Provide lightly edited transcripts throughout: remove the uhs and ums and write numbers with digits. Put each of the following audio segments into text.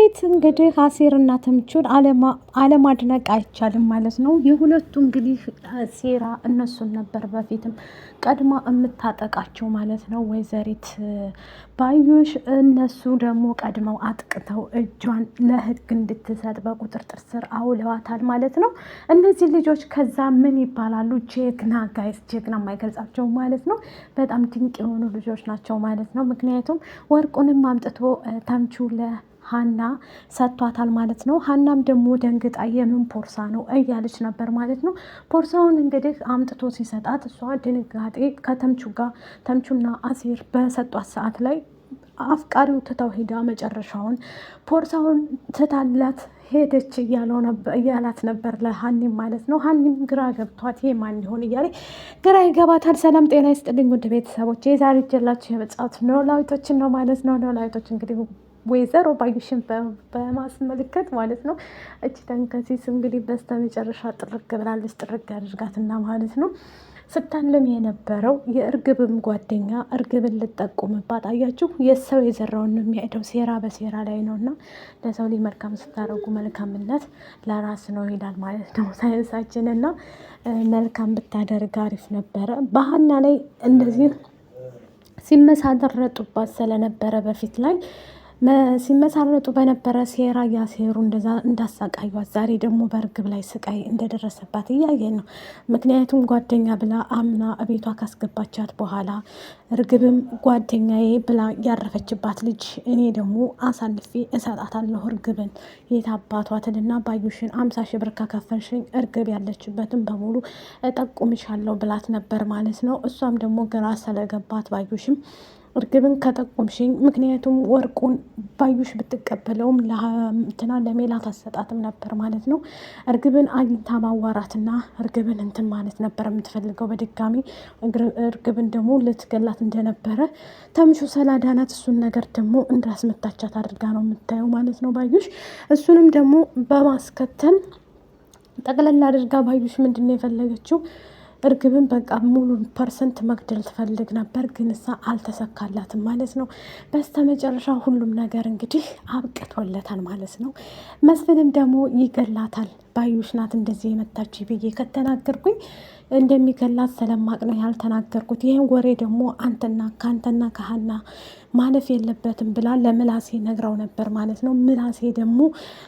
ወይዘሪት እንግዲህ አሴርና ተምቹን አለማድነቅ አይቻልም ማለት ነው። የሁለቱ እንግዲህ ሴራ እነሱን ነበር በፊትም ቀድማ የምታጠቃቸው ማለት ነው ወይዘሪት ባዩሽ። እነሱ ደግሞ ቀድመው አጥቅተው እጇን ለህግ እንድትሰጥ በቁጥጥር ስር አውለዋታል ማለት ነው። እነዚህ ልጆች ከዛ ምን ይባላሉ? ጀግና ጋይስ፣ ጀግና የማይገልጻቸው ማለት ነው። በጣም ድንቅ የሆኑ ልጆች ናቸው ማለት ነው። ምክንያቱም ወርቁንም አምጥቶ ተምቹ ሀና ሰጥቷታል ማለት ነው። ሀናም ደግሞ ደንግጣ የምን ፖርሳ ነው እያለች ነበር ማለት ነው። ፖርሳውን እንግዲህ አምጥቶ ሲሰጣት እሷ ድንጋጤ ተምቹና አሴር በሰጧት ሰዓት ላይ አፍቃሪው ትተው ሄዳ መጨረሻውን ፖርሳውን ትታላት ሄደች እያላት ነበር ለሀኒም ማለት ነው። ሀኒም ግራ ገብቷት ይሄ ማን ሊሆን እያለ ግራ ይገባታል። ሰላም ጤና ይስጥልኝ ውድ ቤተሰቦች፣ የዛሬ ጀላችሁ የመጣሁት ኖላዊቶችን ነው ማለት ነው። ኖላዊቶች እንግዲህ ወይዘሮ ባዩሽን በማስመልከት ማለት ነው። እች ተንከሲስ እንግዲህ በስተ መጨረሻ ጥርግ ብላለች። ጥርግ አድርጋትና ማለት ነው ስታለም የነበረው የእርግብም ጓደኛ እርግብን ልጠቁምባት። አያችሁ፣ የሰው የዘራውን ነው የሚያሄደው። ሴራ በሴራ ላይ ነው እና ለሰው ላይ መልካም ስታደርጉ መልካምነት ለራስ ነው ይላል ማለት ነው ሳይንሳችን። እና መልካም ብታደርግ አሪፍ ነበረ። በሀና ላይ እንደዚህ ሲመሳደረጡባት ስለነበረ በፊት ላይ ሲመሳረጡ በነበረ ሴራ እያሴሩ እንደዛ እንዳሳቃዩት ዛሬ ደግሞ በእርግብ ላይ ስቃይ እንደደረሰባት እያየን ነው። ምክንያቱም ጓደኛ ብላ አምና ቤቷ ካስገባቻት በኋላ እርግብም ጓደኛዬ ብላ ያረፈችባት ልጅ እኔ ደግሞ አሳልፌ እሰጣታለሁ እርግብን የት አባቷትንና ባዩሽን 50 ሺህ ብር ከከፈልሽኝ እርግብ ያለችበትን በሙሉ እጠቁምሻለሁ ብላት ነበር ማለት ነው። እሷም ደግሞ ግራ ስለገባት ባዩሽም እርግብን ከጠቆምሽኝ፣ ምክንያቱም ወርቁን ባዩሽ ብትቀበለውም ለሜላት አሰጣትም ነበር ማለት ነው። እርግብን አግኝታ ማዋራትና እርግብን እንትን ማለት ነበር የምትፈልገው በድጋሚ። እርግብን ደግሞ ልትገላት እንደነበረ ተምቹ ሰላዳናት እሱን ነገር ደግሞ እንዳስመታቻት አድርጋ ነው የምታየው ማለት ነው ባዩሽ። እሱንም ደግሞ በማስከተል ጠቅለላ አድርጋ ባዩሽ ምንድን ነው የፈለገችው? እርግብን በቃ ሙሉ ፐርሰንት መግደል ትፈልግ ነበር፣ ግን እሳ አልተሰካላትም ማለት ነው። በስተመጨረሻ ሁሉም ነገር እንግዲህ አብቅቶለታል ማለት ነው። መስፍንም ደግሞ ይገላታል። ባዩሽ ናት እንደዚህ የመታች ብዬ ከተናገርኩኝ እንደሚገላት ስለማቅ ነው ያልተናገርኩት። ይህን ወሬ ደግሞ ከአንተና ከሀና ማለፍ የለበትም ብላ ለምላሴ ነግራው ነበር ማለት ነው። ምላሴ ደግሞ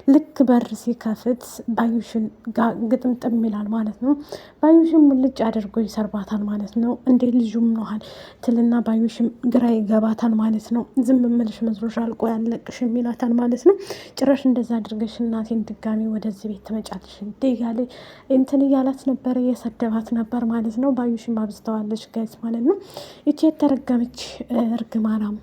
ልክ በር ሲከፍት ባዩሽን ግጥምጥም ይላል ማለት ነው። ባዩሽን ሙልጭ አድርጎ ይሰርባታል ማለት ነው። እንዴ ልጁም ነሃል ትልና ባዩሽም ግራ ይገባታል ማለት ነው። ዝም ምልሽ መስሎሻል? ቆይ አለቅሽም ይላታል ማለት ነው። ጭራሽ እንደዛ አድርገሽ እናቴን ድጋሚ ወደዚህ ቤት ትመጫለሽ እንዴ እያለ እንትን እያላት ነበረ፣ የሰደባት ነበር ማለት ነው። ባዩሽም አብዝተዋለች ጋይስ ማለት ነው። ይቺ የተረገመች እርግማናም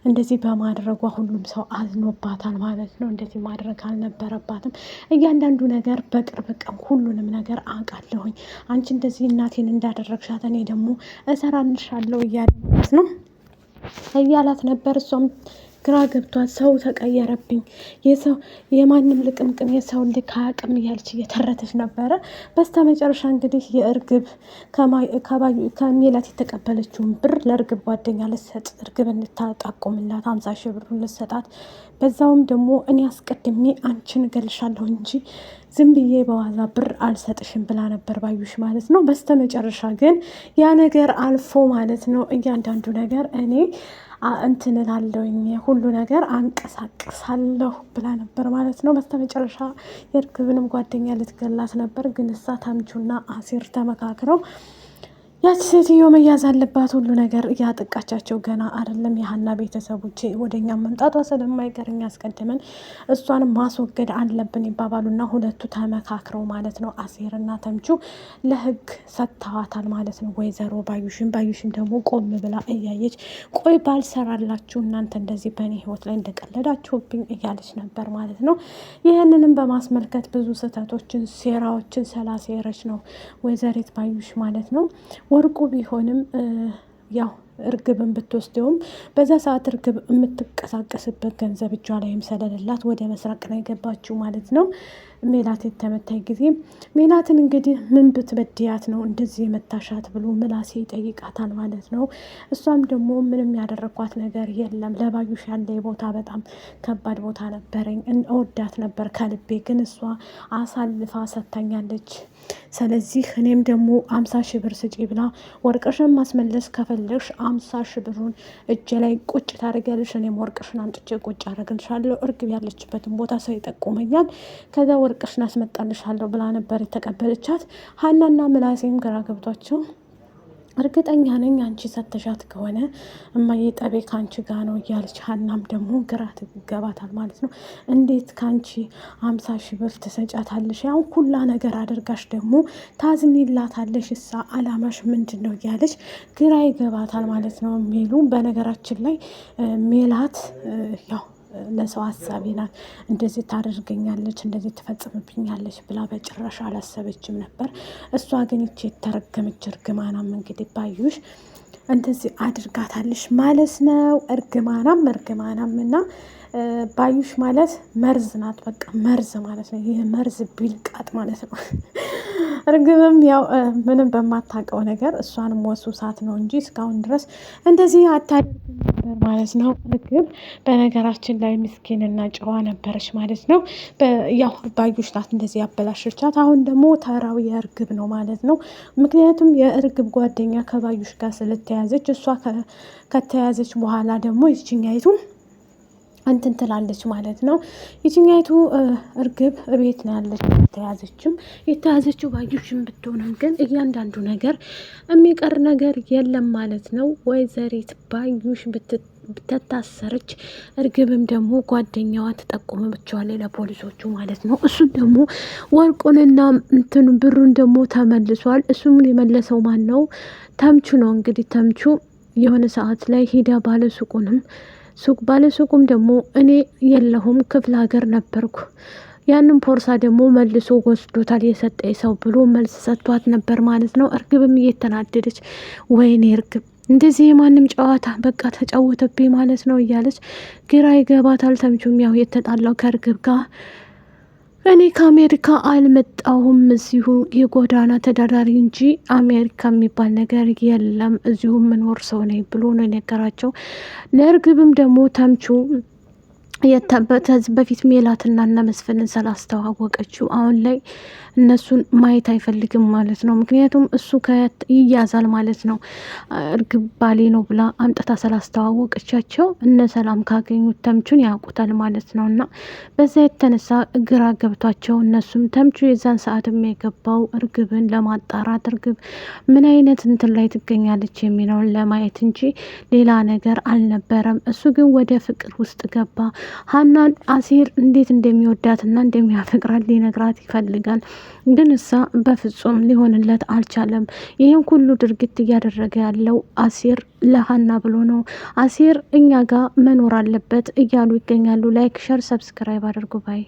እንደዚህ በማድረጓ ሁሉም ሰው አዝኖባታል ማለት ነው። እንደዚህ ማድረግ አልነበረባትም። እያንዳንዱ ነገር በቅርብ ቀን ሁሉንም ነገር አውቃለሁኝ። አንቺ እንደዚህ እናቴን እንዳደረግሻት እኔ ደግሞ እሰራልሻለሁ እያላት ነበር። እሷም ግራ ገብቷት ሰው ተቀየረብኝ፣ የማንም ልቅምቅም የሰው ልክ አያውቅም እያለች እየተረተች ነበረ። በስተ መጨረሻ እንግዲህ የእርግብ ከሜላት የተቀበለችውን ብር ለእርግብ ጓደኛ ልትሰጥ እርግብ እንድታጣቁምላት 50 ሺህ ብሩን ልትሰጣት፣ በዛውም ደግሞ እኔ አስቀድሜ አንቺን እገልሻለሁ እንጂ ዝም ብዬ በዋዛ ብር አልሰጥሽም ብላ ነበር ባዩሽ ማለት ነው። በስተ መጨረሻ ግን ያ ነገር አልፎ ማለት ነው እያንዳንዱ ነገር እኔ እንትን እላለሁኝ ሁሉ ነገር አንቀሳቅሳለሁ ብላ ነበር ማለት ነው። በስተመጨረሻ የእርግብንም ጓደኛ ልትገላት ነበር፣ ግን እሳ ተምቹና አሴር ተመካክረው ያቺ ሴትዮ መያዝ አለባት፣ ሁሉ ነገር እያጠቃቻቸው ገና አይደለም የሀና ቤተሰቦች ወደኛ መምጣቷ ስለማይቀር እኛ አስቀድመን እሷን ማስወገድ አለብን ይባባሉና ሁለቱ ተመካክረው ማለት ነው አሴርና ተምቹ ለህግ ሰጥተዋታል ማለት ነው። ወይዘሮ ባዩሽም ደግሞ ቆም ብላ እያየች ቆይ ባልሰራላችሁ እናንተ እንደዚህ በእኔ ህይወት ላይ እንደቀለዳችሁብኝ እያለች ነበር ማለት ነው። ይህንንም በማስመልከት ብዙ ስህተቶችን ሴራዎችን ስላሴረች ነው ወይዘሪት ባዩሽ ማለት ነው። ወርቁ ቢሆንም ያው እርግብን ብትወስደውም በዛ ሰዓት እርግብ የምትንቀሳቀስበት ገንዘብ እጇ ላይም ስለሌላት ወደ መስረቅ ነው የገባችው ማለት ነው። ሜላት የተመታይ ጊዜ ሜላትን እንግዲህ ምን ብትበድያት ነው እንደዚህ የመታሻት ብሎ ምላሴ ይጠይቃታል ማለት ነው። እሷም ደግሞ ምንም ያደረኳት ነገር የለም፣ ለባዩሽ ያለ ቦታ በጣም ከባድ ቦታ ነበረኝ፣ እወዳት ነበር ከልቤ፣ ግን እሷ አሳልፋ ሰጥታኛለች። ስለዚህ እኔም ደግሞ 50 ሺህ ብር ስጪ ብላ ወርቅሽን ማስመለስ ከፈለግሽ 50 ሺህ ብሩን እጄ ላይ ቁጭ ታደርጊያለሽ፣ እኔም ወርቅሽን አምጥቼ ቁጭ አደርግልሻለሁ፣ እርግብ ያለችበትን ቦታ ሰው ይጠቁመኛል፣ ከዛ ወርቅሽን አስመጣልሻለሁ ብላ ነበር የተቀበለቻት። ሀናና ምላሴም ግራ ገብቷቸው እርግጠኛ ነኝ አንቺ ሰተሻት ከሆነ እማዬ ጠቤ ከአንቺ ጋር ነው እያለች ሀናም ደግሞ ግራ ትገባታል ማለት ነው። እንዴት ከአንቺ 50 ሺህ ብር ትሰጫታለሽ? ያው ሁላ ነገር አድርጋሽ ደግሞ ታዝኒላታለሽ፣ እሳ አላማሽ ምንድን ነው እያለች ግራ ይገባታል ማለት ነው። ሚሉ በነገራችን ላይ ሜላት ያው ለሰው ሀሳቢ ናት። እንደዚህ ታደርገኛለች፣ እንደዚህ ትፈጽምብኛለች ብላ በጭራሽ አላሰበችም ነበር። እሷ ግን ይቺ የተረገመች እርግማናም እንግዲህ ባዩሽ እንደዚህ አድርጋታለች ማለት ነው። እርግማናም እና ባዩሽ ማለት መርዝ ናት። በቃ መርዝ ማለት ነው። ይህ መርዝ ቢልቃጥ ማለት ነው። እርግብም ያው ምንም በማታውቀው ነገር እሷንም ወሱሳት ነው እንጂ እስካሁን ድረስ እንደዚህ አታደርግም ነበር ማለት ነው። እርግብ በነገራችን ላይ ምስኪንና ጨዋ ነበረች ማለት ነው። ያው ባዩሽ ናት እንደዚህ ያበላሸቻት። አሁን ደግሞ ተራው የእርግብ ነው ማለት ነው። ምክንያቱም የእርግብ ጓደኛ ከባዩሽ ጋር ስለተያዘች እሷ ከተያዘች በኋላ ደግሞ ይችኛይቱ እንትን ትላለች ማለት ነው። የትኛይቱ እርግብ እቤት ነው ያለች የተያዘችው ባዩሽን ብትሆንም ግን እያንዳንዱ ነገር የሚቀር ነገር የለም ማለት ነው። ወይዘሪት ባዩሽ ብትታሰረች እርግብም ደግሞ ጓደኛዋ ትጠቁምባቸዋለች ለፖሊሶቹ ማለት ነው። እሱም ደግሞ ወርቁንና እንትን ብሩን ደግሞ ተመልሷል። እሱም የመለሰው ማን ነው? ተምቹ ነው። እንግዲህ ተምቹ የሆነ ሰዓት ላይ ሂዳ ባለሱቁም ደግሞ እኔ የለሁም ክፍለ ሀገር ነበርኩ፣ ያንን ፖርሳ ደግሞ መልሶ ወስዶታል የሰጠኝ ሰው ብሎ መልስ ሰጥቷት ነበር ማለት ነው። እርግብም እየተናደደች ወይኔ እርግብ እንደዚህ የማንም ጨዋታ በቃ ተጫወተብኝ ማለት ነው እያለች ግራ ይገባታል። ተምቹም ያው የተጣላው ከእርግብ ጋር እኔ ከአሜሪካ አልመጣሁም፣ እዚሁ የጎዳና ተዳዳሪ እንጂ አሜሪካ የሚባል ነገር የለም፣ እዚሁ ምኖር ሰው ነኝ ብሎ ነው የነገራቸው። ለእርግብም ደግሞ ተምቹ በፊት ሜላትና እነ መስፍንን ስላስተዋወቀችው አሁን ላይ እነሱን ማየት አይፈልግም ማለት ነው። ምክንያቱም እሱ ይያዛል ማለት ነው። እርግብ ባሌ ነው ብላ አምጥታ ስላስተዋወቀቻቸው እነ ሰላም ካገኙት ተምቹን ያውቁታል ማለት ነው። እና በዛ የተነሳ ግራ ገብቷቸው እነሱም ተምቹ የዛን ሰዓት የገባው እርግብን ለማጣራት እርግብ ምን አይነት እንትን ላይ ትገኛለች የሚለውን ለማየት እንጂ ሌላ ነገር አልነበረም። እሱ ግን ወደ ፍቅር ውስጥ ገባ። ሀናን አሴር እንዴት እንደሚወዳትና እንደሚያፈቅራት ሊነግራት ይፈልጋል። ግን እሳ በፍጹም ሊሆንለት አልቻለም። ይህን ሁሉ ድርጊት እያደረገ ያለው አሴር ለሀና ብሎ ነው። አሴር እኛ ጋር መኖር አለበት እያሉ ይገኛሉ። ላይክ፣ ሸር፣ ሰብስክራይብ አድርጉ ባይ